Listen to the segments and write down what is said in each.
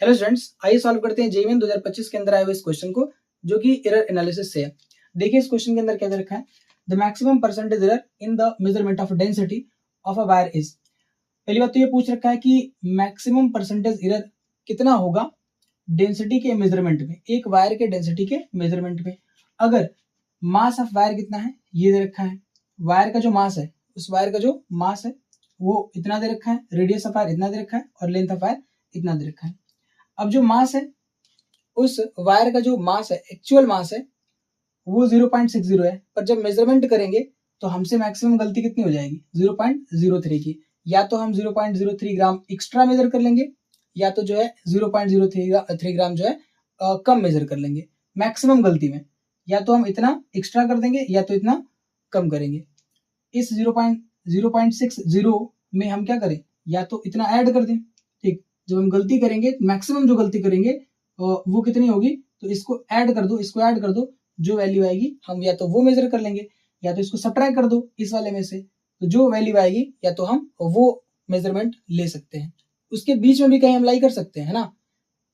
Hello students, आइए solve करते हैं जेईई 2025 के अंदर आए हुए इस क्वेश्चन को, जो कि एरर एनालिसिस से है। देखिए इस क्वेश्चन के अंदर क्या दे रखा है, the maximum percentage error in the measurement of density of a wire is. पहली बात तो ये पूछ रखा है कि मैक्सिमम परसेंटेज एरर कितना होगा डेंसिटी के मेजरमेंट में, एक वायर के डेंसिटी के मेजरमेंट में। अगर मास ऑफ वायर कितना है ये दे रखा है, वायर का जो मास है, उस वायर का जो मास है वो इतना दे रखा है, रेडियस ऑफ वायर इतना दे रखा है और लेंथ ऑफ वायर इतना दे रखा है। अब जो मास है, उस वायर का जो मास है, एक्चुअल मास है, वो 0.60 है, पर जब मेजरमेंट करेंगे तो हमसे मैक्सिमम गलती कितनी हो जाएगी 0.03 की। या तो हम 0.03 ग्राम एक्स्ट्रा मेजर कर लेंगे, या तो जो है 0.03 ग्राम जो है कम मेजर कर लेंगे मैक्सिमम गलती में। या तो हम इतना एक्स्ट्रा कर देंगे या तो इतना कम करेंगे। इस 0.060 में हम क्या करें, या तो इतना ऐड कर दें। ठीक, जब हम गलती करेंगे मैक्सिमम जो गलती करेंगे वो कितनी होगी, तो इसको ऐड कर दो, इसको ऐड कर दो, जो वैल्यू आएगी हम या तो वो मेजर कर लेंगे, या तो इसको सब्ट्रैक्ट कर दो इस वाले में से, तो जो वैल्यू आएगी या तो हम वो मेजरमेंट ले सकते हैं। उसके बीच में भी कहीं हम लाई कर सकते हैं, है ना।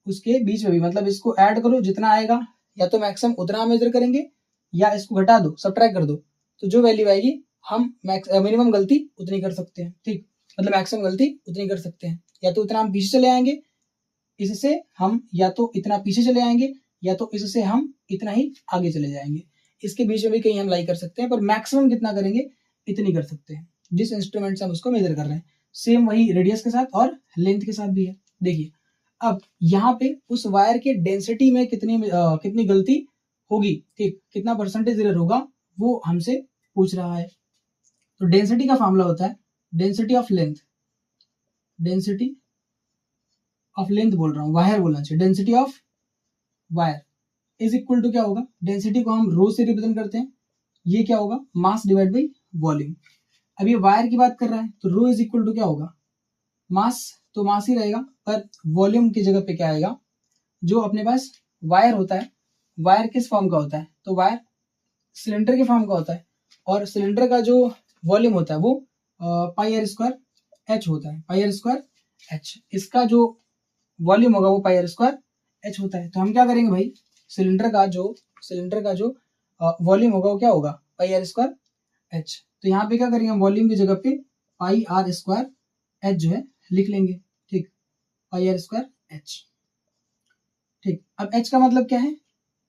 उसके बीच में भी मतलब इसको ऐड करो, जितना आएगा या तो मैक्सिमम उतना मेजर करेंगे, या इसको घटा दो, सब्ट्रैक्ट कर दो, तो जो वैल्यू आएगी हम मिनिमम गलती उतनी कर सकते हैं। ठीक, मतलब मैक्सिमम गलती उतनी कर सकते हैं। या तो इतना हम पीछे चले आएंगे, इससे हम या तो इतना पीछे चले आएंगे, या तो इससे हम इतना ही आगे चले जाएंगे। इसके बीच में भी कहीं हम लाई कर सकते हैं, पर मैक्सिमम कितना करेंगे इतनी कर सकते हैं जिस इंस्ट्रूमेंट से हम उसको मेजर कर रहे हैं। सेम वही रेडियस के साथ और लेंथ के साथ भी है। देखिए अब यहाँ पे उस वायर के डेंसिटी में कितनी गलती होगी, ठीक, कितना परसेंटेज एरर होगा वो हमसे पूछ रहा है। तो डेंसिटी का फॉर्मूला होता है density of length, density of length बोल रहा हूँ, वायर बोलना चाहिए, density of wire is equal to क्या होगा, डेंसिटी को हम रो से रिप्रेजेंट करते हैं, ये क्या होगा मास डिवाइड बाई वॉल्यूम। अब ये वायर की बात कर रहा है तो रो इज इक्वल टू क्या होगा, मास तो मास ही रहेगा, पर वॉल्यूम की जगह पे क्या आएगा, जो अपने पास वायर होता है, वायर किस फॉर्म का होता है, तो वायर सिलेंडर के फॉर्म का होता है, और सिलेंडर का जो वॉल्यूम होता है वो पाई आर स्क्वायर एच होता है, पाई आर स्क्वायर एच। इसका जो वॉल्यूम होगा वो पाई आर स्क्वायर एच होता है। तो हम क्या करेंगे भाई, सिलेंडर का जो वॉल्यूम होगा वो क्या होगा, पाई आर स्क्वायर एच। तो यहाँ पे क्या करेंगे, वॉल्यूम की जगह पे पाई आर स्क्वायर एच जो है लिख लेंगे। ठीक, पाई आर स्क्वायर एच। ठीक, अब एच का मतलब क्या है,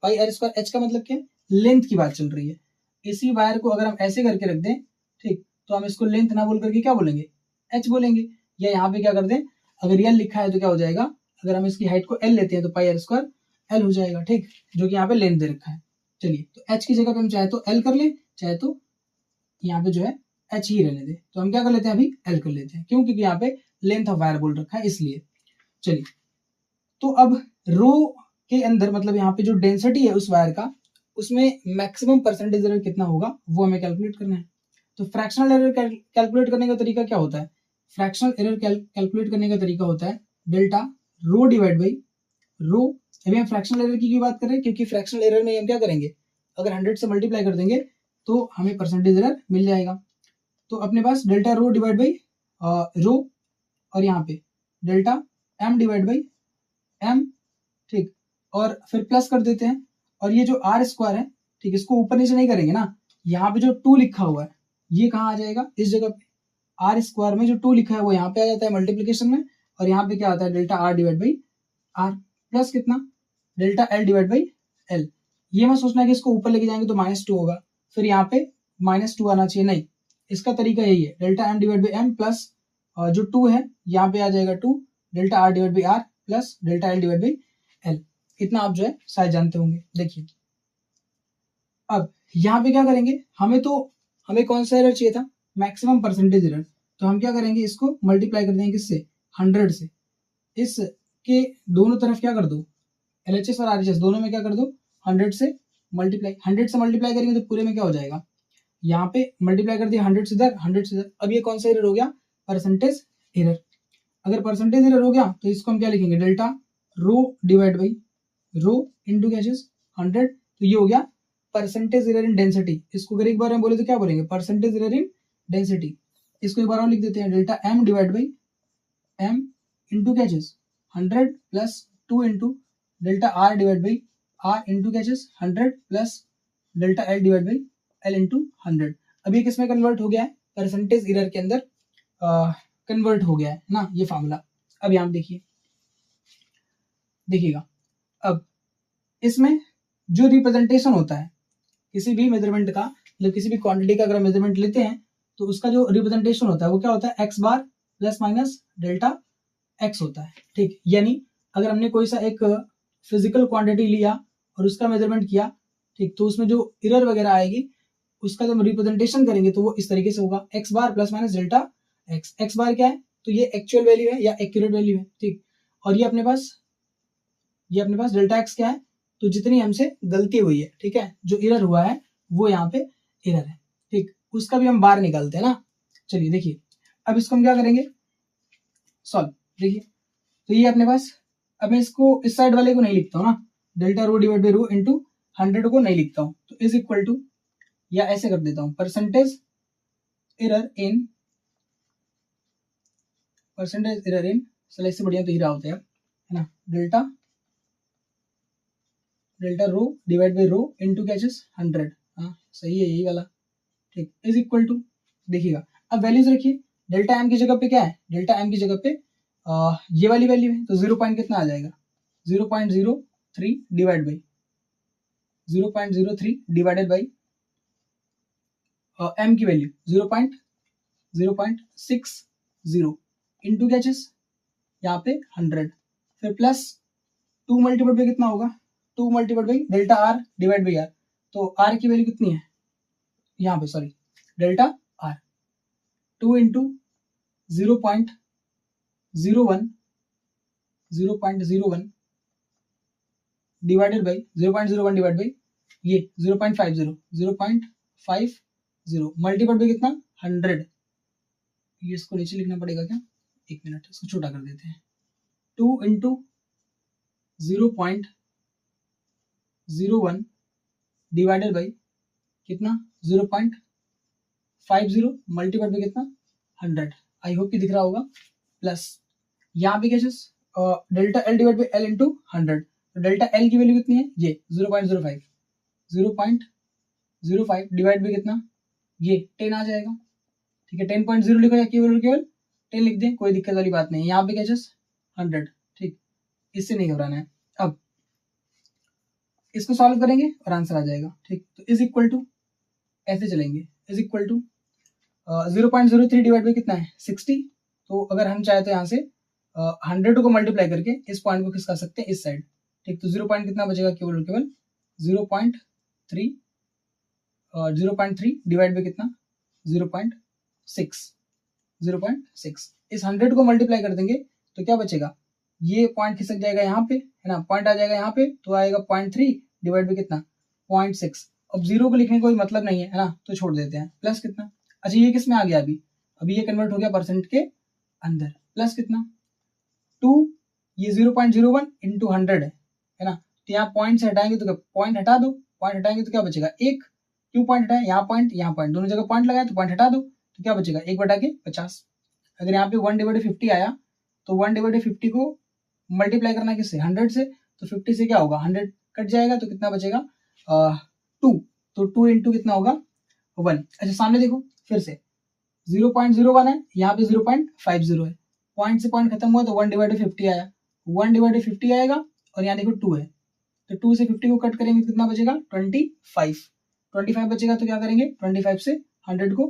पाई आर स्क्वायर एच का मतलब क्या है, लेंथ की बात चल रही है। इसी वायर को अगर हम ऐसे करके रख दें, ठीक, तो हम इसको लेंथ ना बोल करके क्या बोलेंगे, एच बोलेंगे। या यहाँ पे क्या कर दें, अगर एल लिखा है तो क्या हो जाएगा, अगर हम इसकी हाइट को एल लेते हैं तो पाई आर स्क्वायर एल हो जाएगा। ठीक, जो कि यहाँ पे लेंथ दे रखा है। चलिए, तो एच की जगह पे हम चाहे तो एल कर ले, चाहे तो यहाँ पे जो है एच ही रहने दे। तो हम क्या कर लेते हैं, अभी एल कर लेते हैं, क्यों, क्योंकि यहाँ पे लेंथ ऑफ वायर बोल रखा है इसलिए। चलिए, तो अब रो के अंदर मतलब यहाँ पे जो डेंसिटी है उस वायर का, उसमें मैक्सिमम परसेंटेज एरर कितना होगा वो हमें कैलकुलेट करना है। तो फ्रैक्शनल एरर कैलकुलेट करने का तरीका क्या होता है, फ्रैक्शनल एरर कैलकुलेट करने का तरीका होता है डेल्टा रो डिवाइड बाई रो। अभी हम फ्रैक्शनल एरर की क्यों बात कर रहे हैं, क्योंकि फ्रैक्शनल एरर में हम क्या करेंगे, अगर 100 से मल्टीप्लाई कर देंगे तो हमें परसेंटेज एरर मिल जाएगा। तो अपने पास delta rho divide by rho, और यहाँ पे delta M divide by M. ठीक, और फिर प्लस कर देते हैं, और ये जो आर स्क्वायर है, ठीक, इसको ऊपर नीचे नहीं करेंगे ना, यहाँ पे जो 2 लिखा हुआ है ये कहाँ आ जाएगा, इस जगह पे आर स्क्वायर में जो 2 लिखा है वो यहाँ पे आ जाता है मल्टीप्लीकेशन में, और यहाँ पे क्या आता है delta R divide by R, plus कितना delta L divide by L. ये मत सोचना कि इसको ऊपर लेके जाएंगे तो -2 होगा, फिर यहाँ पे -2 आना चाहिए, नहीं, इसका तरीका यही है, delta M divide by M plus जो 2 है यहाँ पे आ जाएगा 2 delta R divide by R plus delta L divide by L. इतना आप जो है शायद जानते होंगे। देखिए अब यहाँ पे क्या करेंगे, हमें कौन सा एरर चाहिए था, मैक्सिमम परसेंटेज एरर। तो हम क्या करेंगे, इसको मल्टीप्लाई कर देंगे किससे, 100 से। इसके दोनों तरफ क्या कर दो, LHS और RHS दोनों में क्या कर दो, 100 से मल्टीप्लाई। 100 से मल्टीप्लाई करेंगे तो पूरे में क्या हो जाएगा, यहाँ पे मल्टीप्लाई कर दिया 100 से इधर, 100 से इधर। अब ये कौन सा एरर हो गया, परसेंटेज एरर। अगर परसेंटेज एरर हो गया तो इसको हम क्या लिखेंगे, delta rho divide by rho into क्या चीज 100। तो ये हो गया परसेंटेज एरर इन डेंसिटी। इसको अगर एक बार में बोले तो क्या बोलेंगे, परसेंटेज एरर इन डेंसिटी। इसको एक बार और लिख देते हैं, delta M divide by M into क्या चीज 100 plus 2 into delta R divide by R into क्या चीज 100 plus delta L divide by L into 100। अभी ये किसमें कन्वर्ट हो गया है, परसेंटेज एरर के अंदर कन्वर्ट हो गया है ना ये फार्मूला। अब यहाँ देखिए, देखिएगा अब इसमें जो रिप्रेजेंटेशन होता है किसी भी मेजरमेंट का, मतलब किसी भी क्वांटिटी का अगर मेजरमेंट लेते हैं तो उसका जो रिप्रेजेंटेशन होता है वो क्या होता है, x bar plus minus delta x होता है। ठीक, यानी अगर हमने कोई सा एक फिजिकल क्वांटिटी लिया और उसका मेजरमेंट किया, ठीक, तो उसमें जो एरर वगैरह आएगी उसका जब रिप्रेजेंटेशन करेंगे तो वो इस तरीके से होगा, X bar plus minus delta X. X bar क्या है, तो ये एक्चुअल वैल्यू है या एक्यूरेट वैल्यू है। ठीक, और ये अपने पास डेल्टा एक्स क्या है, तो जितनी हमसे गलती हुई है, ठीक है, जो एरर हुआ है वो यहाँ पे एरर है। ठीक, उसका भी हम बाहर निकालते हैं ना। चलिए देखिए, अब इसको हम क्या करेंगे, सॉल्व। देखिए तो ये अपने पास, अब मैं इसको इस साइड वाले को नहीं लिखता हूँ ना, delta rho divide by rho into 100 को नहीं लिखता हूँ, तो इज इक्वल टू, या ऐसे कर देता हूँ, परसेंटेज एरर इन चलो इससे बढ़िया तो ही रहा होता है ना, delta rho divide by rho into क्या चीज 100। हाँ सही है यही वाला। ठीक, इज इक्वल टू, देखिएगा अब वैल्यूज रखिए, डेल्टा एम की जगह पे क्या है, डेल्टा एम की जगह पे ये वाली वैल्यू है, तो 0 पॉइंट कितना आ जाएगा, 0.03 divide by 0.03 divided by M की वैल्यू 0.060 इंटू क्या चीज यहाँ पे 100, फिर प्लस 2 मल्टीपल पे कितना होगा, 2 multiple by delta R divide by R, तो आर की वैल्यू कितनी है यहाँ पे, sorry delta R 2 into 0.01 divided by 0.01 divide by ये 0.50 मल्टीपल पे कितना 100। ये इसको नीचे लिखना पड़ेगा क्या, एक मिनट इसको छोटा कर देते हैं, 2 इंटू 0.01 डिवाइडेड बाई कितना 0.50 मल्टीपल पे कितना 100। आई होप कि दिख रहा होगा, प्लस यहाँ पे क्या चीज delta L divide by L into 100, तो डेल्टा एल की वैल्यू कितनी है ये 0.05 डिवाइड बाई कितना ये 10 आ जाएगा। ठीक है, 10.0 लिखो या केवल 10 लिख दें, कोई दिक्कत वाली बात नहीं है। यहाँ पे क्या चीज 100। ठीक, इससे नहीं घबराना है। अब इसको सॉल्व करेंगे और आंसर आ जाएगा। ठीक, तो इज इक्वल टू ऐसे चलेंगे, is equal to 0.03 divide by कितना है 60, तो अगर हम चाहे तो यहाँ से 100 को मल्टीप्लाई करके इस पॉइंट को खिसका सकते हैं इस साइड। ठीक, तो 0 पॉइंट कितना बचेगा, केवल 0.3 डिवाइड बाई कितना 0.6 इस 100 को मल्टीप्लाई कर देंगे तो क्या बचेगा, ये पॉइंट खिसक जाएगा यहाँ पे, है ना, पॉइंट आ जाएगा यहाँ पे, तो आएगा 0.3 डिवाइड बाई कितना 0.6। अब 0 को लिखने का कोई मतलब नहीं है ना, तो छोड़ देते हैं। प्लस कितना, अच्छा ये किस में आ गया, अभी ये कन्वर्ट हो गया परसेंट के अंदर, प्लस कितना 2, ये 0.01 इंटू 100 है ना, तो यहाँ पॉइंट से हटाएंगे तो पॉइंट हटा दो, पॉइंट हटाएंगे तो क्या बचेगा 1, क्यों पॉइंट हटाए, यहाँ पॉइंट दोनों जगह पॉइंट लगाए तो पॉइंट हटा दो, तो क्या बचेगा 1/50। अगर यहाँ पे 1/50 आया तो 1/50 को मल्टीप्लाई करना किससे 100 से, तो 50 से क्या होगा 100 कट जाएगा, तो कितना बचेगा 2, तो 2 इंटू कितना होगा 1। अच्छा सामने देखो फिर से 0.01 है, यहाँ पे 0.50 है, पॉइंट से पॉइंट खत्म हुआ तो 1/50 आया, 1/50 आएगा, और यहाँ देखो 2 है, तो 2 से 50 को कट करेंगे कितना बचेगा 25 बचेगा, तो क्या करेंगे 25 से 100 को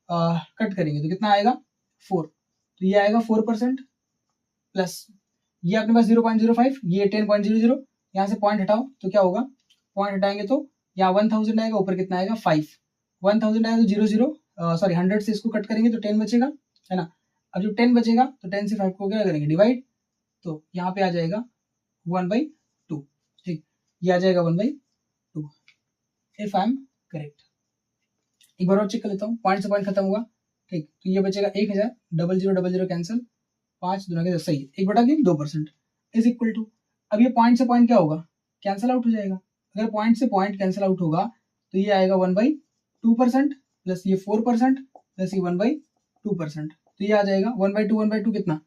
कट करेंगे तो कितना आएगा 4, तो ये आएगा 4%, प्लस ये अपने पास 0.05, ये 10.00, यहाँ से पॉइंट हटाओ तो क्या होगा, पॉइंट हटाएंगे तो यहाँ 1000 आएगा, ऊपर कितना आएगा 5, 1000 आएगा तो 100 से इसको कट करेंगे तो 10 बचेगा, है ना। अब जो 10 बचेगा तो 10 से 5 को क्या करेंगे डिवाइड, तो यहाँ पे आ जाएगा 1/2। ठीक, ये आ जाएगा 1/2 इफ आई एम करेक्ट। एक बार और चेक कर लेता हूँ, पॉइंट से पॉइंट खत्म हुआ। ठीक, तो ये बचेगा 1000, 0000 कैंसिल, 5 दूना के 10, सही है, 1/2% इज इक्वल टू, अब ये पॉइंट से पॉइंट क्या होगा कैंसिल आउट हो जाएगा। अगर पॉइंट से पॉइंट कैंसिल आउट होगा तो ये आएगा 1/2% प्लस ये 4% प्लस ये 1/2%, तो ये आ जाएगा 1/2 कितना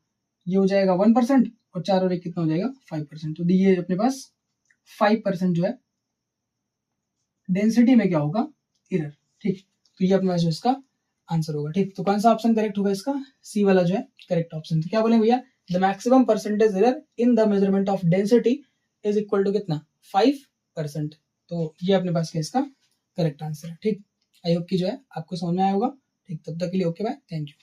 ये हो जाएगा 1% और 4 और 1 कितना हो जाएगा 5%। तो ये अपने पास 5% जो है डेंसिटी में क्या होगा एरर। ठीक, तो ये अपने पास जो इसका आंसर होगा। ठीक, तो कौन सा ऑप्शन करेक्ट होगा इसका, सी वाला जो है करेक्ट ऑप्शन। तो क्या बोलेंगे भैया, the maximum percentage error in the measurement of density is equal to कितना 5%। तो ये अपने पास क्या इसका करेक्ट आंसर है। ठीक, आई होप कि जो है आपको समझ में आया होगा। ठीक, तब तक के लिए ओके बाय, थैंक यू।